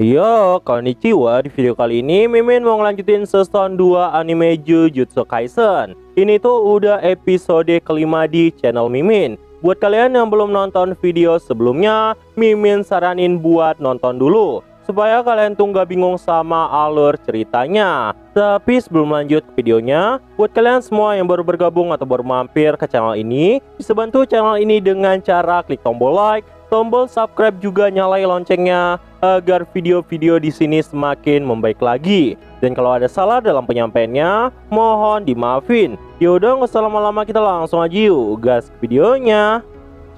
Yo, konnichiwa. Di video kali ini Mimin mau ngelanjutin season 2 anime Jujutsu Kaisen. Ini tuh udah episode kelima di channel Mimin. Buat kalian yang belum nonton video sebelumnya, Mimin saranin buat nonton dulu supaya kalian tuh nggak bingung sama alur ceritanya. Tapi sebelum lanjut ke videonya, buat kalian semua yang baru bergabung atau baru mampir ke channel ini, bisa bantu channel ini dengan cara klik tombol like, tombol subscribe, juga nyalain loncengnya agar video-video di sini semakin membaik lagi. Dan kalau ada salah dalam penyampaiannya, mohon dimaafin. Yaudah, nggak usah lama-lama, kita langsung aja yuk gas ke videonya.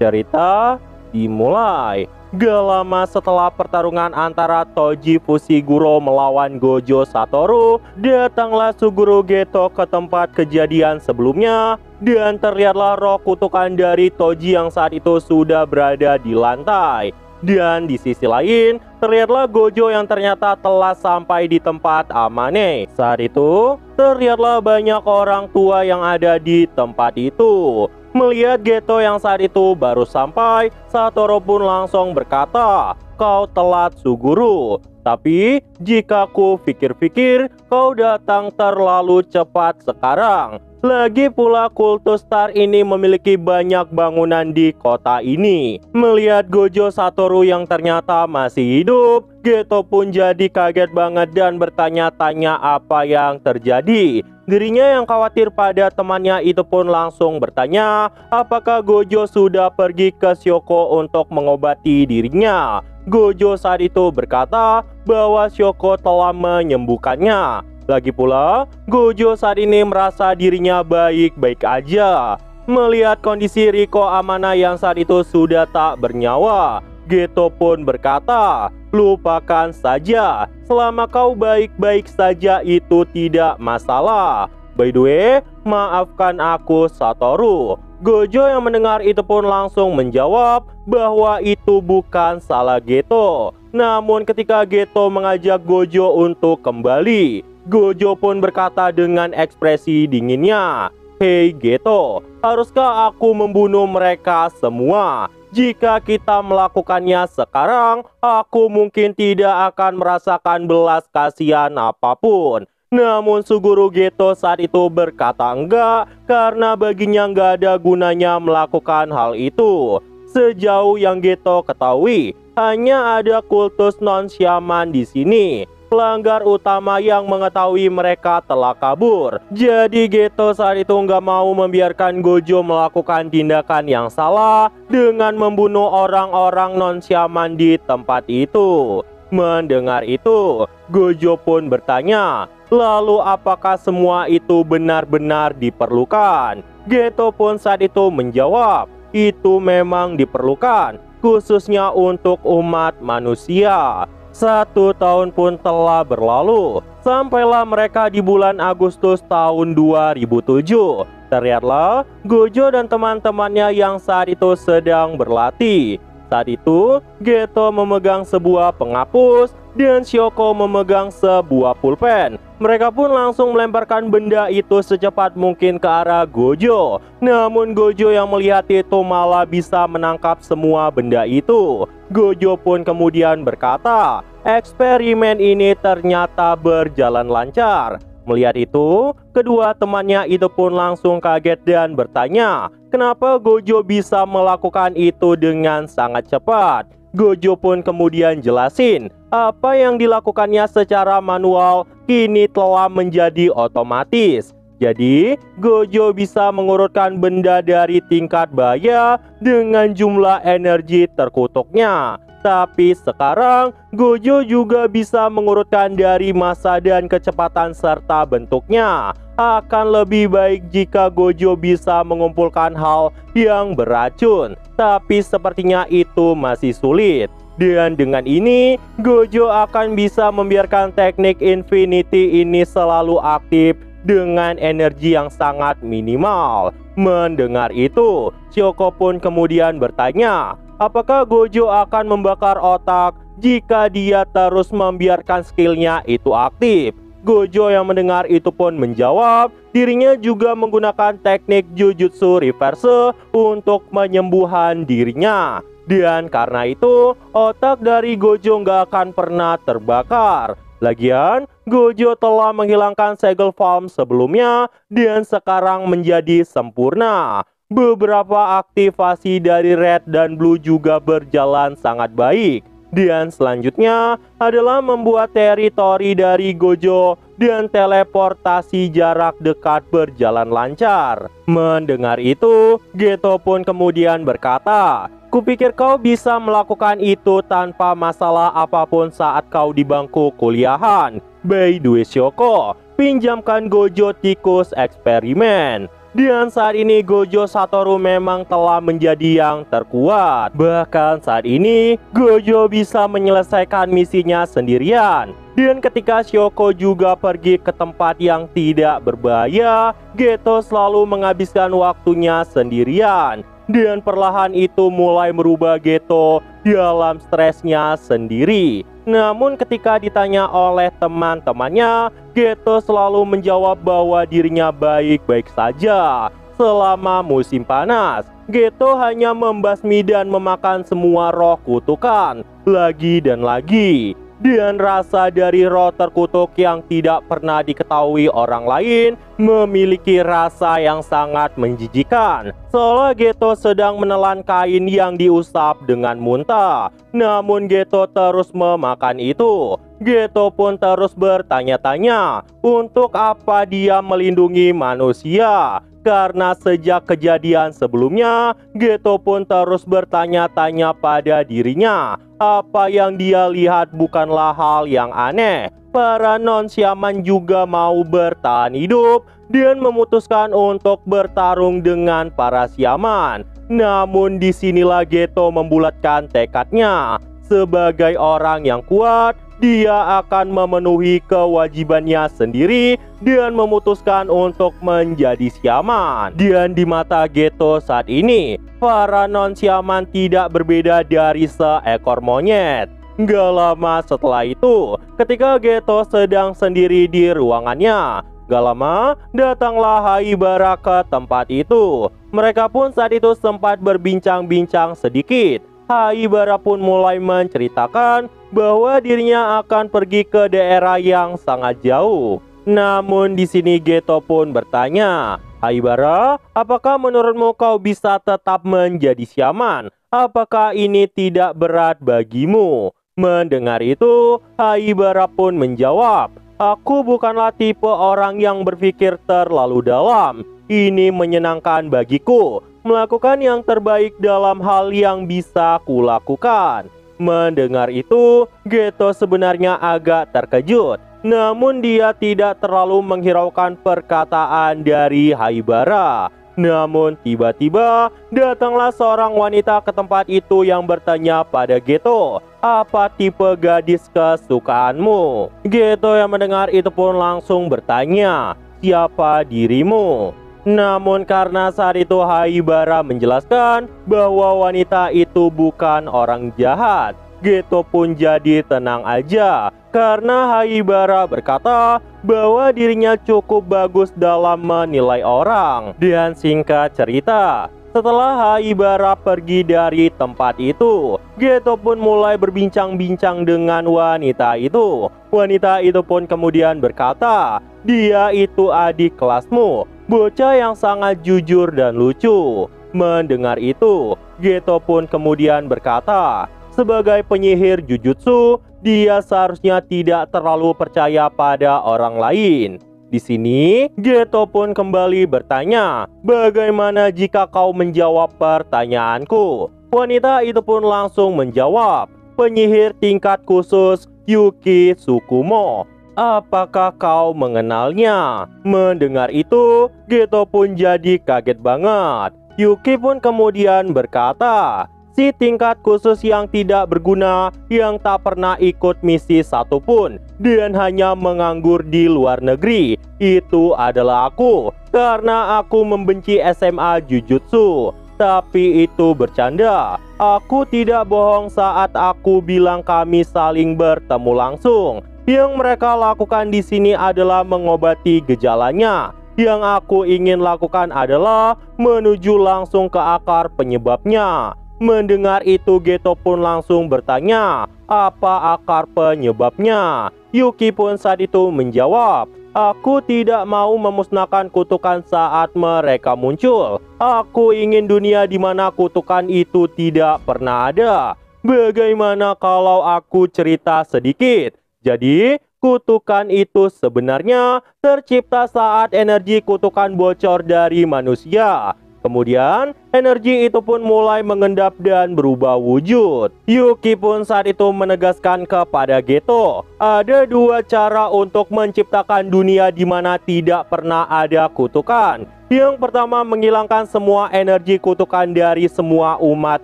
Cerita dimulai. Gak lama setelah pertarungan antara Toji Fushiguro melawan Gojo Satoru, datanglah Suguru Geto ke tempat kejadian sebelumnya. Dan terlihatlah roh kutukan dari Toji yang saat itu sudah berada di lantai. Dan di sisi lain, terlihatlah Gojo yang ternyata telah sampai di tempat Amane. Saat itu, terlihatlah banyak orang tua yang ada di tempat itu. Melihat Geto yang saat itu baru sampai, Satoru pun langsung berkata, "Kau telat, Suguru. Tapi jika ku pikir-pikir, kau datang terlalu cepat sekarang. Lagi pula kultus Star ini memiliki banyak bangunan di kota ini." Melihat Gojo Satoru yang ternyata masih hidup, Geto pun jadi kaget banget dan bertanya-tanya apa yang terjadi. Dirinya yang khawatir pada temannya itu pun langsung bertanya apakah Gojo sudah pergi ke Syoko untuk mengobati dirinya. Gojo saat itu berkata bahwa Syoko telah menyembuhkannya. Lagi pula, Gojo saat ini merasa dirinya baik-baik aja. Melihat kondisi Riko Amana yang saat itu sudah tak bernyawa, Geto pun berkata, "Lupakan saja, selama kau baik-baik saja itu tidak masalah. By the way, maafkan aku, Satoru." Gojo yang mendengar itu pun langsung menjawab bahwa itu bukan salah Geto. Namun ketika Geto mengajak Gojo untuk kembali, Gojo pun berkata dengan ekspresi dinginnya, "Hei Geto, haruskah aku membunuh mereka semua? Jika kita melakukannya sekarang, aku mungkin tidak akan merasakan belas kasihan apapun." Namun Suguru Geto saat itu berkata enggak, karena baginya nggak ada gunanya melakukan hal itu. Sejauh yang Geto ketahui, hanya ada kultus non-Shaman di sini. Pelanggar utama yang mengetahui mereka telah kabur. Jadi Geto saat itu nggak mau membiarkan Gojo melakukan tindakan yang salah dengan membunuh orang-orang non-Shaman di tempat itu. Mendengar itu, Gojo pun bertanya, "Lalu apakah semua itu benar-benar diperlukan?" Geto pun saat itu menjawab, "Itu memang diperlukan, khususnya untuk umat manusia." 1 tahun pun telah berlalu. Sampailah mereka di bulan Agustus tahun 2007. Terlihatlah Gojo dan teman-temannya yang saat itu sedang berlatih. Saat itu, Geto memegang sebuah penghapus dan Syoko memegang sebuah pulpen. Mereka pun langsung melemparkan benda itu secepat mungkin ke arah Gojo. Namun Gojo yang melihat itu malah bisa menangkap semua benda itu. Gojo pun kemudian berkata, eksperimen ini ternyata berjalan lancar. Melihat itu, kedua temannya itu pun langsung kaget dan bertanya, kenapa Gojo bisa melakukan itu dengan sangat cepat. Gojo pun kemudian jelasin, apa yang dilakukannya secara manual kini telah menjadi otomatis. Jadi, Gojo bisa mengurutkan benda dari tingkat bahaya dengan jumlah energi terkutuknya. Tapi sekarang, Gojo juga bisa mengurutkan dari massa dan kecepatan serta bentuknya. Akan lebih baik jika Gojo bisa mengumpulkan hal yang beracun, tapi sepertinya itu masih sulit. Dan dengan ini, Gojo akan bisa membiarkan teknik Infinity ini selalu aktif dengan energi yang sangat minimal. Mendengar itu, Syoko pun kemudian bertanya, apakah Gojo akan membakar otak jika dia terus membiarkan skillnya itu aktif? Gojo yang mendengar itu pun menjawab, dirinya juga menggunakan teknik Jujutsu Reverse untuk penyembuhan dirinya. Dan karena itu, otak dari Gojo nggak akan pernah terbakar. Lagian, Gojo telah menghilangkan segel farm sebelumnya dan sekarang menjadi sempurna. Beberapa aktivasi dari Red dan Blue juga berjalan sangat baik. Dan selanjutnya adalah membuat teritori dari Gojo dan teleportasi jarak dekat berjalan lancar. Mendengar itu, Geto pun kemudian berkata, "Kupikir kau bisa melakukan itu tanpa masalah apapun saat kau di bangku kuliahan. By the way, Shoko, pinjamkan Gojo tikus eksperimen." Dan saat ini Gojo Satoru memang telah menjadi yang terkuat. Bahkan saat ini Gojo bisa menyelesaikan misinya sendirian. Dan ketika Shoko juga pergi ke tempat yang tidak berbahaya, Geto selalu menghabiskan waktunya sendirian. Dan perlahan itu mulai merubah Geto dalam stresnya sendiri. Namun ketika ditanya oleh teman-temannya, Geto selalu menjawab bahwa dirinya baik-baik saja. Selama musim panas, Geto hanya membasmi dan memakan semua roh kutukan lagi dan lagi. Dan rasa dari roh terkutuk yang tidak pernah diketahui orang lain memiliki rasa yang sangat menjijikan. Seolah Geto sedang menelan kain yang diusap dengan muntah. Namun Geto terus memakan itu. Geto pun terus bertanya-tanya untuk apa dia melindungi manusia. Karena sejak kejadian sebelumnya, Geto pun terus bertanya-tanya pada dirinya. Apa yang dia lihat bukanlah hal yang aneh. Para non-Shaman juga mau bertahan hidup dan memutuskan untuk bertarung dengan para Shaman. Namun disinilah Geto membulatkan tekadnya. Sebagai orang yang kuat, dia akan memenuhi kewajibannya sendiri dan memutuskan untuk menjadi Shaman. Dan di mata Geto saat ini, para non-Shaman tidak berbeda dari seekor monyet. Gak lama setelah itu, ketika Geto sedang sendiri di ruangannya, gak lama datanglah Haibara ke tempat itu. Mereka pun saat itu sempat berbincang-bincang sedikit. Haibara pun mulai menceritakan bahwa dirinya akan pergi ke daerah yang sangat jauh. Namun di sini Geto pun bertanya, "Haibara, apakah menurutmu kau bisa tetap menjadi Shaman? Apakah ini tidak berat bagimu?" Mendengar itu, Haibara pun menjawab, "Aku bukanlah tipe orang yang berpikir terlalu dalam. Ini menyenangkan bagiku, melakukan yang terbaik dalam hal yang bisa kulakukan." Mendengar itu, Geto sebenarnya agak terkejut. Namun dia tidak terlalu menghiraukan perkataan dari Haibara. Namun tiba-tiba datanglah seorang wanita ke tempat itu yang bertanya pada Geto, "Apa tipe gadis kesukaanmu?" Geto yang mendengar itu pun langsung bertanya, "Siapa dirimu?" Namun karena saat itu Haibara menjelaskan bahwa wanita itu bukan orang jahat, Geto pun jadi tenang aja. Karena Haibara berkata bahwa dirinya cukup bagus dalam menilai orang. Dan singkat cerita, setelah Haibara pergi dari tempat itu, Geto pun mulai berbincang-bincang dengan wanita itu. Wanita itu pun kemudian berkata, "Dia itu adik kelasmu, bocah yang sangat jujur dan lucu." Mendengar itu, Geto pun kemudian berkata, sebagai penyihir jujutsu, dia seharusnya tidak terlalu percaya pada orang lain. Di sini, Geto pun kembali bertanya, "Bagaimana jika kau menjawab pertanyaanku?" Wanita itu pun langsung menjawab, "Penyihir tingkat khusus Yuki Tsukumo. Apakah kau mengenalnya?" Mendengar itu, Geto pun jadi kaget banget. Yuki pun kemudian berkata, "Si tingkat khusus yang tidak berguna, yang tak pernah ikut misi satupun dan hanya menganggur di luar negeri, itu adalah aku, karena aku membenci SMA Jujutsu." Tapi itu bercanda. Aku tidak bohong saat aku bilang kami saling bertemu langsung. Yang mereka lakukan di sini adalah mengobati gejalanya. Yang aku ingin lakukan adalah menuju langsung ke akar penyebabnya. Mendengar itu, Geto pun langsung bertanya, apa akar penyebabnya? Yuki pun saat itu menjawab, aku tidak mau memusnahkan kutukan saat mereka muncul. Aku ingin dunia di mana kutukan itu tidak pernah ada. Bagaimana kalau aku cerita sedikit? Jadi, kutukan itu sebenarnya tercipta saat energi kutukan bocor dari manusia. Kemudian, energi itu pun mulai mengendap dan berubah wujud. Yuki pun saat itu menegaskan kepada Geto, ada dua cara untuk menciptakan dunia di mana tidak pernah ada kutukan. Yang pertama, menghilangkan semua energi kutukan dari semua umat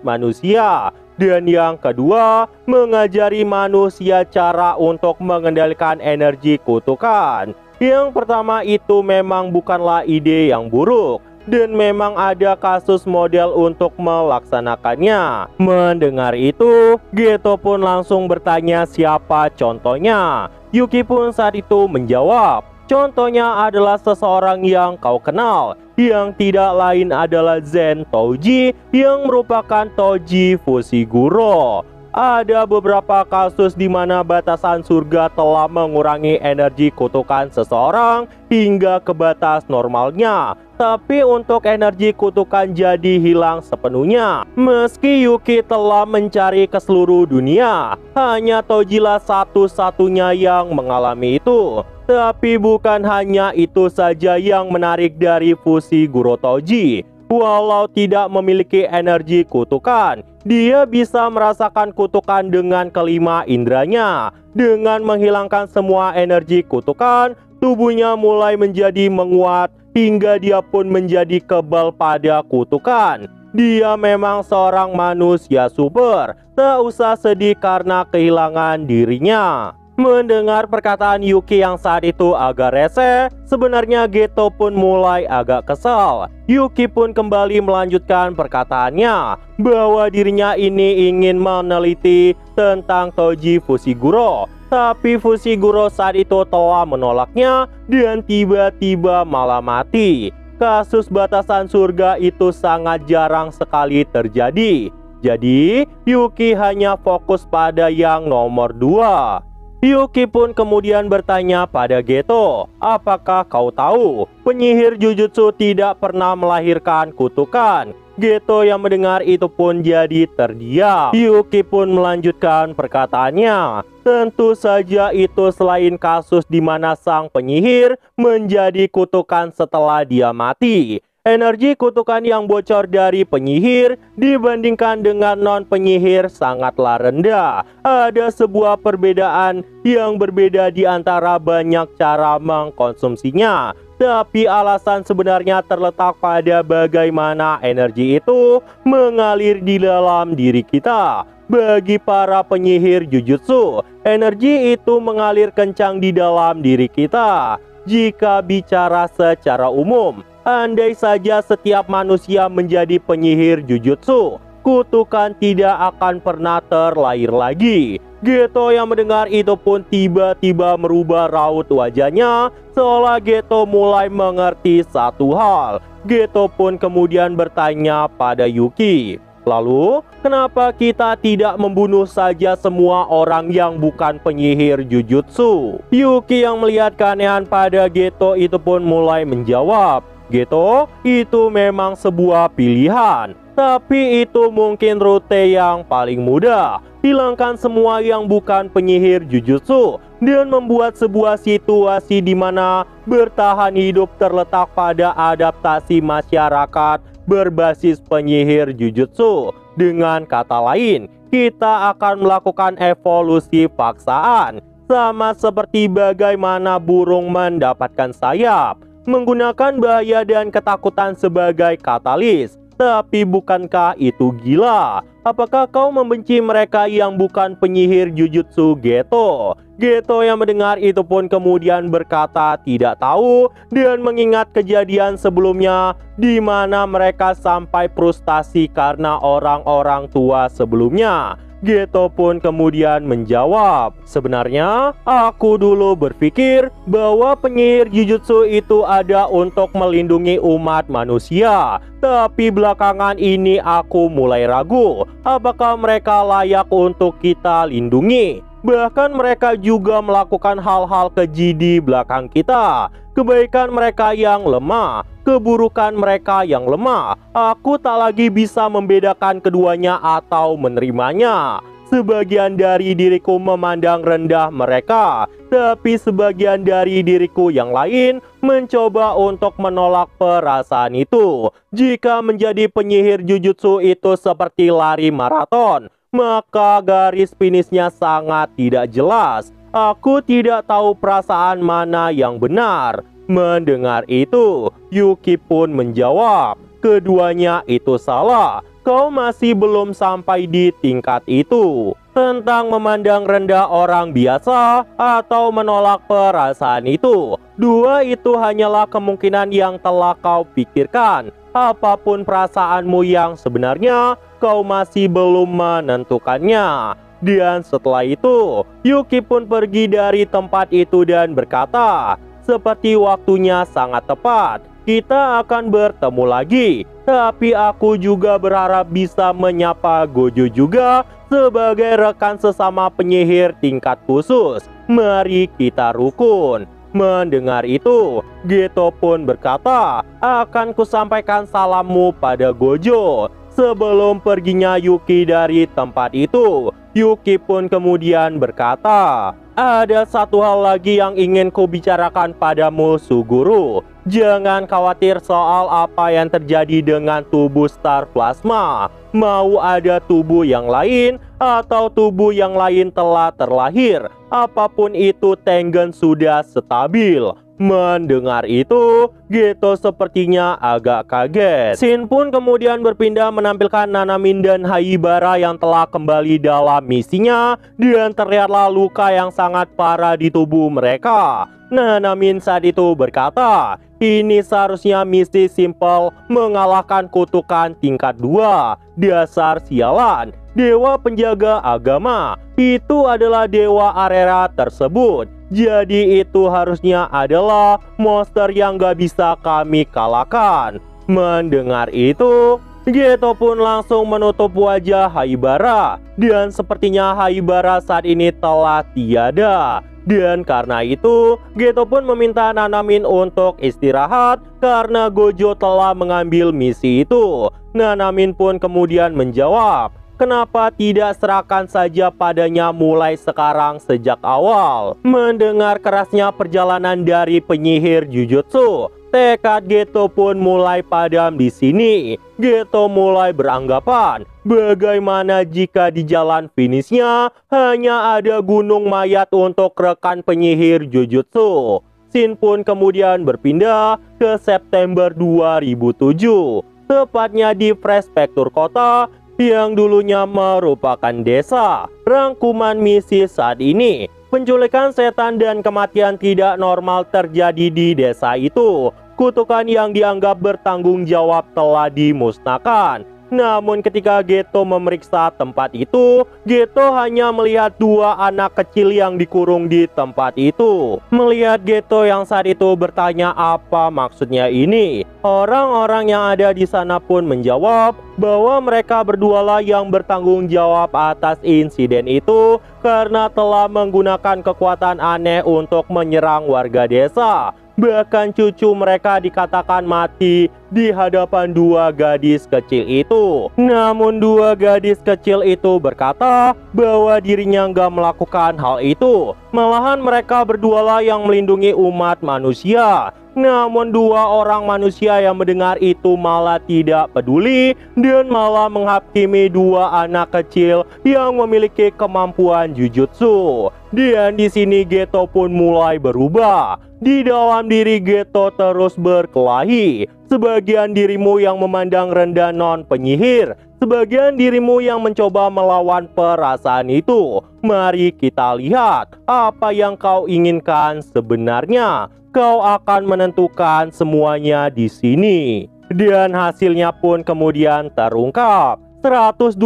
manusia. Dan yang kedua, mengajari manusia cara untuk mengendalikan energi kutukan. Yang pertama itu memang bukanlah ide yang buruk, dan memang ada kasus model untuk melaksanakannya. Mendengar itu, Geto pun langsung bertanya siapa contohnya. Yuki pun saat itu menjawab, contohnya adalah seseorang yang kau kenal, yang tidak lain adalah Zen Touji, yang merupakan Toji Fushiguro. Ada beberapa kasus di mana batasan surga telah mengurangi energi kutukan seseorang hingga ke batas normalnya. Tapi untuk energi kutukan jadi hilang sepenuhnya. Meski Yuki telah mencari ke seluruh dunia, hanya Tojilah satu-satunya yang mengalami itu. Tapi bukan hanya itu saja yang menarik dari Fushiguro Toji. Walau tidak memiliki energi kutukan, dia bisa merasakan kutukan dengan kelima indranya. Dengan menghilangkan semua energi kutukan, tubuhnya mulai menjadi menguat hingga dia pun menjadi kebal pada kutukan. Dia memang seorang manusia super, tak usah sedih karena kehilangan dirinya. Mendengar perkataan Yuki yang saat itu agak rese, sebenarnya Geto pun mulai agak kesal. Yuki pun kembali melanjutkan perkataannya bahwa dirinya ini ingin meneliti tentang Toji Fushiguro. Tapi Fushiguro saat itu telah menolaknya dan tiba-tiba malah mati. Kasus batasan surga itu sangat jarang sekali terjadi. Jadi Yuki hanya fokus pada yang nomor 2. Yuki pun kemudian bertanya pada Geto, apakah kau tahu penyihir Jujutsu tidak pernah melahirkan kutukan? Geto yang mendengar itu pun jadi terdiam. Yuki pun melanjutkan perkataannya, tentu saja itu selain kasus di mana sang penyihir menjadi kutukan setelah dia mati. Energi kutukan yang bocor dari penyihir dibandingkan dengan non-penyihir sangatlah rendah. Ada sebuah perbedaan yang berbeda di antara banyak cara mengkonsumsinya. Tapi alasan sebenarnya terletak pada bagaimana energi itu mengalir di dalam diri kita. Bagi para penyihir Jujutsu, energi itu mengalir kencang di dalam diri kita. Jika bicara secara umum, andai saja setiap manusia menjadi penyihir Jujutsu, kutukan tidak akan pernah terlahir lagi. Geto yang mendengar itu pun tiba-tiba merubah raut wajahnya, seolah Geto mulai mengerti satu hal. Geto pun kemudian bertanya pada Yuki, lalu kenapa kita tidak membunuh saja semua orang yang bukan penyihir Jujutsu? Yuki yang melihat keanehan pada Geto itu pun mulai menjawab, Geto, itu memang sebuah pilihan, tapi itu mungkin rute yang paling mudah. Hilangkan semua yang bukan penyihir Jujutsu dan membuat sebuah situasi di mana bertahan hidup terletak pada adaptasi masyarakat berbasis penyihir Jujutsu. Dengan kata lain, kita akan melakukan evolusi paksaan, sama seperti bagaimana burung mendapatkan sayap, menggunakan bahaya dan ketakutan sebagai katalis. Tapi bukankah itu gila? Apakah kau membenci mereka yang bukan penyihir Jujutsu, Geto? Geto yang mendengar itu pun kemudian berkata tidak tahu dan mengingat kejadian sebelumnya di mana mereka sampai frustasi karena orang-orang tua sebelumnya. Geto pun kemudian menjawab, sebenarnya aku dulu berpikir bahwa penyihir Jujutsu itu ada untuk melindungi umat manusia. Tapi belakangan ini aku mulai ragu apakah mereka layak untuk kita lindungi. Bahkan mereka juga melakukan hal-hal keji di belakang kita. Kebaikan mereka yang lemah, keburukan mereka yang lemah. Aku tak lagi bisa membedakan keduanya atau menerimanya. Sebagian dari diriku memandang rendah mereka, tapi sebagian dari diriku yang lain mencoba untuk menolak perasaan itu. Jika menjadi penyihir Jujutsu itu seperti lari maraton, maka garis finishnya sangat tidak jelas. Aku tidak tahu perasaan mana yang benar. Mendengar itu, Yuki pun menjawab, keduanya itu salah. Kau masih belum sampai di tingkat itu. Tentang memandang rendah orang biasa atau menolak perasaan itu, dua itu hanyalah kemungkinan yang telah kau pikirkan. Apapun perasaanmu yang sebenarnya, kau masih belum menentukannya. Dan setelah itu, Yuki pun pergi dari tempat itu dan berkata, seperti waktunya sangat tepat, kita akan bertemu lagi. Tapi aku juga berharap bisa menyapa Gojo juga sebagai rekan sesama penyihir tingkat khusus. Mari kita rukun. Mendengar itu, Geto pun berkata, akan kusampaikan salammu pada Gojo. Sebelum perginya Yuki dari tempat itu, Yuki pun kemudian berkata, ada satu hal lagi yang ingin ku bicarakan padamu, Suguru. Jangan khawatir soal apa yang terjadi dengan tubuh Star Plasma. Mau ada tubuh yang lain atau tubuh yang lain telah terlahir, apapun itu Tengen sudah stabil. Mendengar itu, Geto sepertinya agak kaget. Shin pun kemudian berpindah menampilkan Nanamin dan Haibara yang telah kembali dalam misinya dan terlihatlah luka yang sangat parah di tubuh mereka. Nanamin saat itu berkata, ini seharusnya misi simpel mengalahkan kutukan tingkat 2. Dasar sialan, dewa penjaga agama itu adalah dewa Arera tersebut. Jadi itu harusnya adalah monster yang gak bisa kami kalahkan. Mendengar itu, Geto pun langsung menutup wajah Haibara. Dan sepertinya Haibara saat ini telah tiada. Dan karena itu, Geto pun meminta Nanamin untuk istirahat karena Gojo telah mengambil misi itu. Nanamin pun kemudian menjawab, kenapa tidak serahkan saja padanya mulai sekarang sejak awal? Mendengar kerasnya perjalanan dari penyihir Jujutsu, tekad Geto pun mulai padam di sini. Geto mulai beranggapan, bagaimana jika di jalan finishnya hanya ada gunung mayat untuk rekan penyihir Jujutsu? Shin pun kemudian berpindah ke September 2007, tepatnya di prefektur kota yang dulunya merupakan desa. Rangkuman misi saat ini, penculikan setan dan kematian tidak normal terjadi di desa itu. Kutukan yang dianggap bertanggung jawab telah dimusnahkan. Namun ketika Geto memeriksa tempat itu, Geto hanya melihat dua anak kecil yang dikurung di tempat itu. Melihat Geto yang saat itu bertanya apa maksudnya ini, orang-orang yang ada di sana pun menjawab bahwa mereka berdualah yang bertanggung jawab atas insiden itu karena telah menggunakan kekuatan aneh untuk menyerang warga desa. Bahkan cucu mereka dikatakan mati di hadapan dua gadis kecil itu. Namun dua gadis kecil itu berkata bahwa dirinya nggak melakukan hal itu. Malahan mereka berdualah yang melindungi umat manusia. Namun dua orang manusia yang mendengar itu malah tidak peduli dan malah menghakimi dua anak kecil yang memiliki kemampuan Jujutsu. Dan di sini Geto pun mulai berubah. Di dalam diri Geto terus berkelahi. Sebagian dirimu yang memandang rendah non penyihir, sebagian dirimu yang mencoba melawan perasaan itu. Mari kita lihat apa yang kau inginkan sebenarnya. Kau akan menentukan semuanya di sini. Dan hasilnya pun kemudian terungkap. 112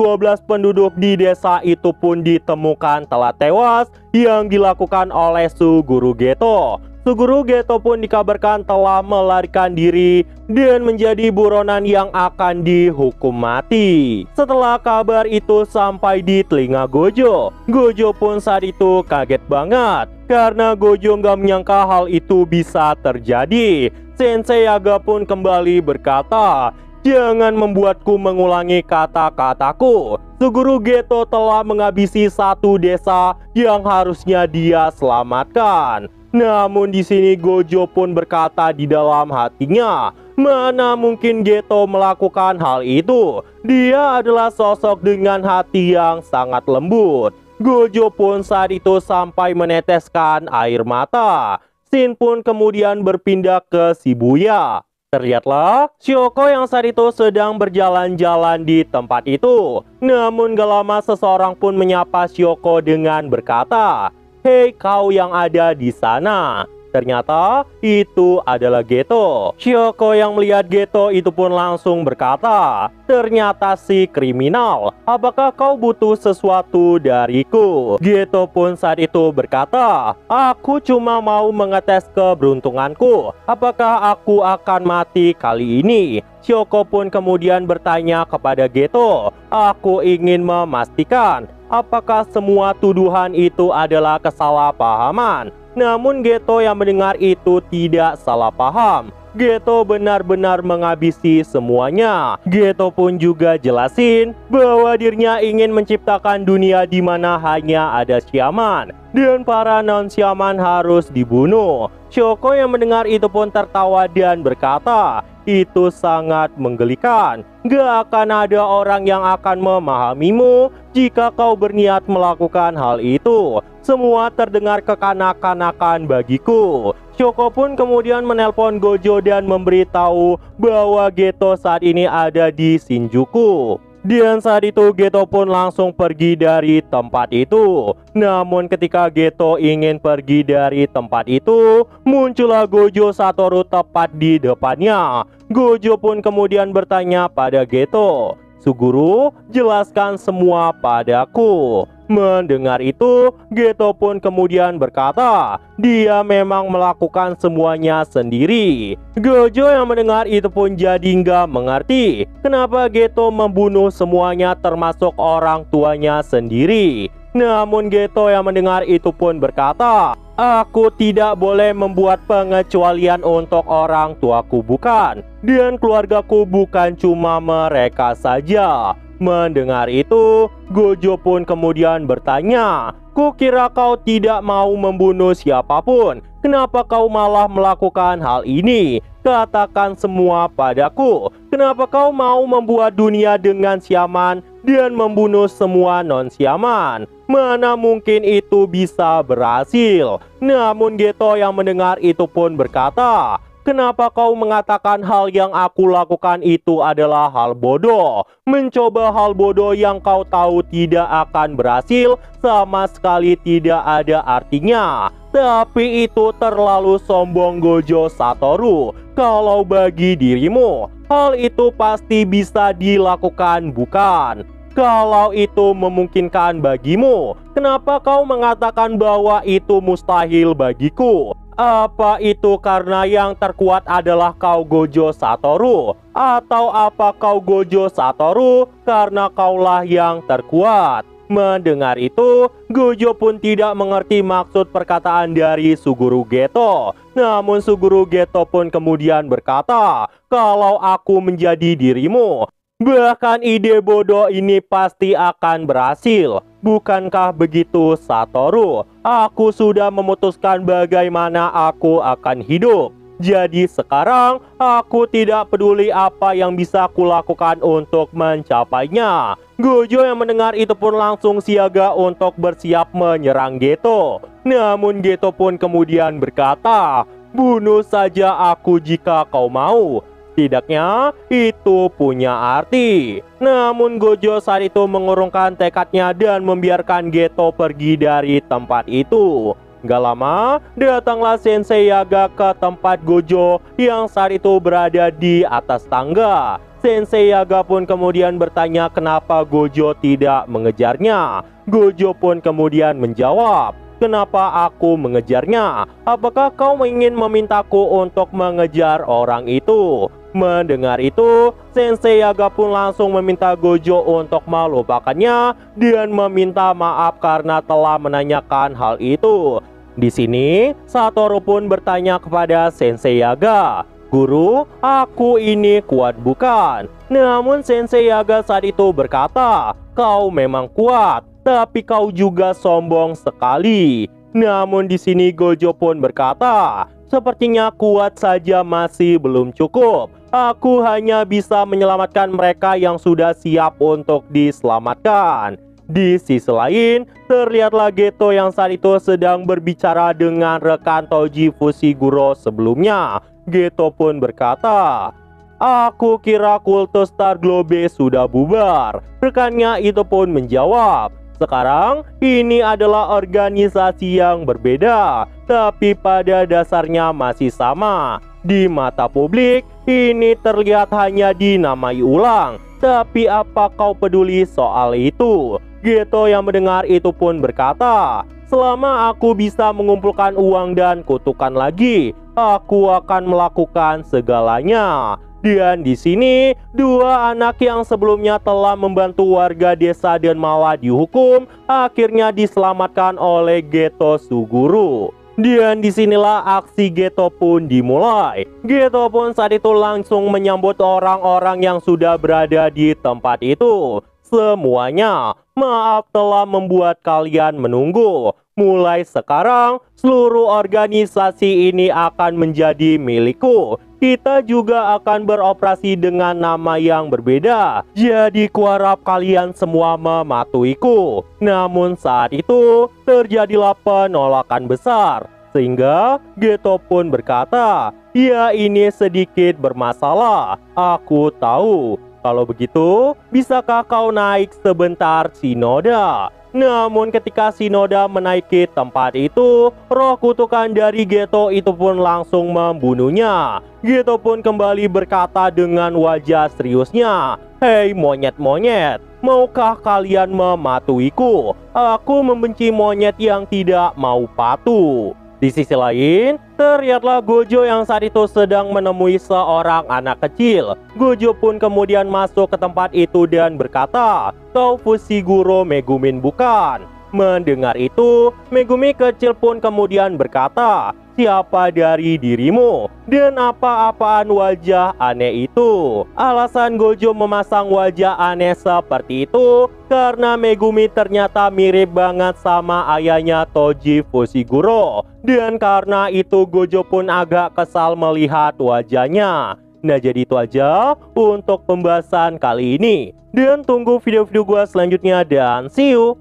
penduduk di desa itu pun ditemukan telah tewas yang dilakukan oleh Suguru Geto. Suguru Geto pun dikabarkan telah melarikan diri dan menjadi buronan yang akan dihukum mati. Setelah kabar itu sampai di telinga Gojo, Gojo pun saat itu kaget banget karena Gojo nggak menyangka hal itu bisa terjadi. Sensei Yaga pun kembali berkata, "Jangan membuatku mengulangi kata-kataku. Suguru Geto telah menghabisi satu desa yang harusnya dia selamatkan." Namun di sini Gojo pun berkata di dalam hatinya, mana mungkin Geto melakukan hal itu? Dia adalah sosok dengan hati yang sangat lembut. Gojo pun saat itu sampai meneteskan air mata. Shin pun kemudian berpindah ke Shibuya. Terlihatlah Shoko yang saat itu sedang berjalan-jalan di tempat itu. Namun gak lama seseorang pun menyapa Shoko dengan berkata, "Hei kau yang ada di sana." Ternyata itu adalah Geto. Shoko yang melihat Geto itu pun langsung berkata, "Ternyata si kriminal, apakah kau butuh sesuatu dariku?" Geto pun saat itu berkata, "Aku cuma mau mengetes keberuntunganku. Apakah aku akan mati kali ini?" Shoko pun kemudian bertanya kepada Geto, "Aku ingin memastikan apakah semua tuduhan itu adalah kesalahpahaman." Namun Geto yang mendengar itu tidak salah paham. Geto benar-benar menghabisi semuanya. Geto pun juga jelasin bahwa dirinya ingin menciptakan dunia di mana hanya ada Shaman dan para non-Shaman harus dibunuh. Shoko yang mendengar itu pun tertawa dan berkata, "Itu sangat menggelikan. Gak akan ada orang yang akan memahamimu jika kau berniat melakukan hal itu. Semua terdengar kekanak-kanakan bagiku." Shoko pun kemudian menelpon Gojo dan memberitahu bahwa Geto saat ini ada di Shinjuku. Dan saat itu Geto pun langsung pergi dari tempat itu. Namun ketika Geto ingin pergi dari tempat itu, muncullah Gojo Satoru tepat di depannya. Gojo pun kemudian bertanya pada Geto, "Suguru, jelaskan semua padaku." Mendengar itu, Geto pun kemudian berkata, dia memang melakukan semuanya sendiri. Gojo yang mendengar itu pun jadi nggak mengerti kenapa Geto membunuh semuanya termasuk orang tuanya sendiri. Namun Geto yang mendengar itu pun berkata, "Aku tidak boleh membuat pengecualian untuk orang tuaku bukan, dan keluargaku bukan cuma mereka saja." Mendengar itu, Gojo pun kemudian bertanya, "Kukira kau tidak mau membunuh siapapun. Kenapa kau malah melakukan hal ini? Katakan semua padaku. Kenapa kau mau membuat dunia dengan Shaman dan membunuh semua non-Shaman? Mana mungkin itu bisa berhasil?" Namun Geto yang mendengar itu pun berkata, "Kenapa kau mengatakan hal yang aku lakukan itu adalah hal bodoh? Mencoba hal bodoh yang kau tahu tidak akan berhasil sama sekali tidak ada artinya. Tapi itu terlalu sombong Gojo Satoru. Kalau bagi dirimu, hal itu pasti bisa dilakukan bukan? Kalau itu memungkinkan bagimu, kenapa kau mengatakan bahwa itu mustahil bagiku? Apa itu karena yang terkuat adalah kau Gojo Satoru? Atau apa kau Gojo Satoru karena kaulah yang terkuat?" Mendengar itu, Gojo pun tidak mengerti maksud perkataan dari Suguru Geto. Namun Suguru Geto pun kemudian berkata, "Kalau aku menjadi dirimu, bahkan ide bodoh ini pasti akan berhasil. Bukankah begitu Satoru? Aku sudah memutuskan bagaimana aku akan hidup. Jadi sekarang aku tidak peduli apa yang bisa kulakukan untuk mencapainya." Gojo yang mendengar itu pun langsung siaga untuk bersiap menyerang Geto. Namun Geto pun kemudian berkata, "Bunuh saja aku jika kau mau. Setidaknya itu punya arti." Namun Gojo saat itu mengurungkan tekadnya dan membiarkan Geto pergi dari tempat itu. Gak lama, datanglah Sensei Yaga ke tempat Gojo yang saat itu berada di atas tangga. Sensei Yaga pun kemudian bertanya kenapa Gojo tidak mengejarnya. Gojo pun kemudian menjawab, "Kenapa aku mengejarnya? Apakah kau ingin memintaku untuk mengejar orang itu?" Mendengar itu, Sensei Yaga pun langsung meminta Gojo untuk melupakannya dan meminta maaf karena telah menanyakan hal itu. Di sini, Satoru pun bertanya kepada Sensei Yaga, "Guru, aku ini kuat bukan?" Namun Sensei Yaga saat itu berkata, "Kau memang kuat, tapi kau juga sombong sekali." Namun di sini Gojo pun berkata, "Sepertinya kuat saja masih belum cukup. Aku hanya bisa menyelamatkan mereka yang sudah siap untuk diselamatkan." Di sisi lain, terlihatlah Geto yang saat itu sedang berbicara dengan rekan Toji Fushiguro sebelumnya. Geto pun berkata, "Aku kira kultus Star Globe sudah bubar." Rekannya itu pun menjawab, "Sekarang ini adalah organisasi yang berbeda, tapi pada dasarnya masih sama. Di mata publik, ini terlihat hanya dinamai ulang. Tapi apa kau peduli soal itu?" Geto yang mendengar itu pun berkata, "Selama aku bisa mengumpulkan uang dan kutukan lagi, aku akan melakukan segalanya." Dan di sini, dua anak yang sebelumnya telah membantu warga desa dan malah dihukum, akhirnya diselamatkan oleh Geto Suguru. Dan disinilah aksi Geto pun dimulai. Geto pun saat itu langsung menyambut orang-orang yang sudah berada di tempat itu. "Semuanya, maaf telah membuat kalian menunggu. Mulai sekarang, seluruh organisasi ini akan menjadi milikku. Kita juga akan beroperasi dengan nama yang berbeda. Jadi kuharap kalian semua mematuhiku." Namun saat itu, terjadilah penolakan besar. Sehingga Geto pun berkata, "Ya, ini sedikit bermasalah. Aku tahu. Kalau begitu, bisakah kau naik sebentar, Shinoda?" Namun ketika Shinoda menaiki tempat itu, roh kutukan dari Geto itu pun langsung membunuhnya. Geto pun kembali berkata dengan wajah seriusnya, "Hei monyet-monyet, maukah kalian mematuhiku? Aku membenci monyet yang tidak mau patuh." Di sisi lain, terlihatlah Gojo yang saat itu sedang menemui seorang anak kecil. Gojo pun kemudian masuk ke tempat itu dan berkata, "Kau Fushiguro Megumin bukan?" Mendengar itu, Megumi kecil pun kemudian berkata, "Siapa dari dirimu? Dan apa-apaan wajah aneh itu?" Alasan Gojo memasang wajah aneh seperti itu karena Megumi ternyata mirip banget sama ayahnya Toji Fushiguro. Dan karena itu Gojo pun agak kesal melihat wajahnya. Nah, jadi itu aja untuk pembahasan kali ini. Dan tunggu video-video gua selanjutnya dan see you!